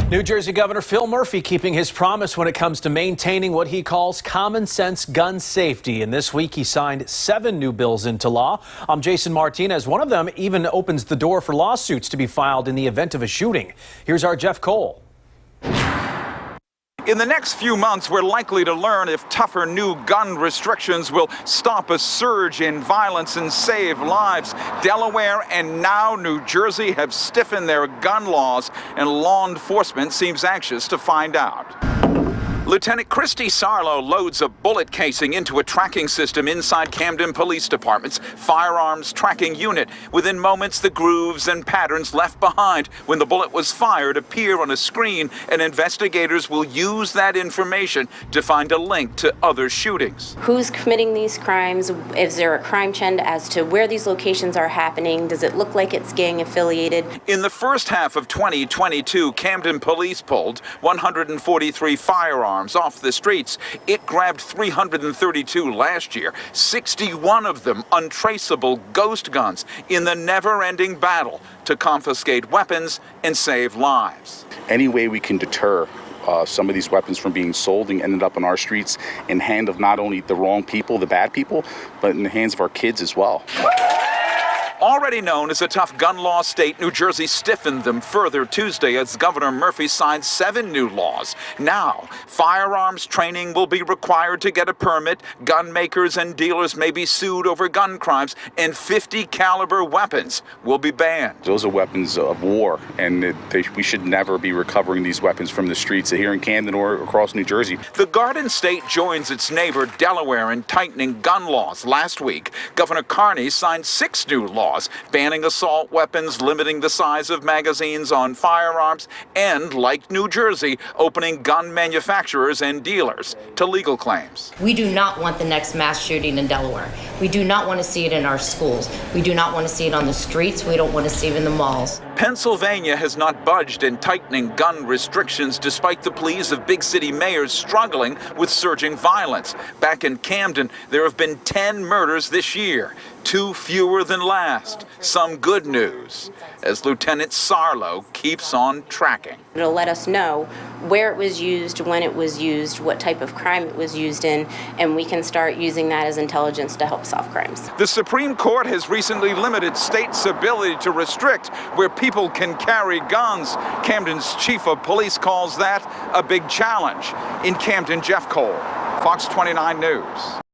New Jersey Governor Phil Murphy keeping his promise when it comes to maintaining what he calls common sense gun safety. And this week he signed 7 new bills into law. I'm Jason Martinez. One of them even opens the door for lawsuits to be filed in the event of a shooting. Here's our Jeff Cole. In the next few months, we're likely to learn if tougher new gun restrictions will stop a surge in violence and save lives. Delaware and now New Jersey have stiffened their gun laws, and law enforcement seems anxious to find out. Lieutenant Christy Sarlo loads a bullet casing into a tracking system inside Camden Police Department's firearms tracking unit. Within moments, the grooves and patterns left behind when the bullet was fired appear on a screen, and investigators will use that information to find a link to other shootings. Who's committing these crimes? Is there a crime trend as to where these locations are happening? Does it look like it's gang affiliated? In the first half of 2022, Camden Police pulled 143 firearms off the streets. It grabbed 332 last year, 61 of them untraceable ghost guns in the never-ending battle to confiscate weapons and save lives. Any way we can deter some of these weapons from being sold and ended up on our streets in hand of not only the wrong people, the bad people, but in the hands of our kids as well. Already known as a tough gun law state, New Jersey stiffened them further Tuesday as Governor Murphy signed 7 new laws. Now, firearms training will be required to get a permit, gun makers and dealers may be sued over gun crimes, and 50 caliber weapons will be banned. Those are weapons of war, and we should never be recovering these weapons from the streets here in Camden or across New Jersey. The Garden State joins its neighbor Delaware in tightening gun laws. Last week, Governor Carney signed 6 new laws banning assault weapons, limiting the size of magazines on firearms, and, like New Jersey, opening gun manufacturers and dealers to legal claims. We do not want the next mass shooting in Delaware. We do not want to see it in our schools. We do not want to see it on the streets. We don't want to see it in the malls. Pennsylvania has not budged in tightening gun restrictions despite the pleas of big city mayors struggling with surging violence. Back in Camden, there have been 10 murders this year, 2 fewer than last. Some good news, as Lieutenant Sarlo keeps on tracking. It'll let us know where it was used, when it was used, what type of crime it was used in, and we can start using that as intelligence to help solve crimes. The Supreme Court has recently limited states' ability to restrict where people can carry guns. Camden's chief of police calls that a big challenge. In Camden, Jeff Cole, Fox 29 News.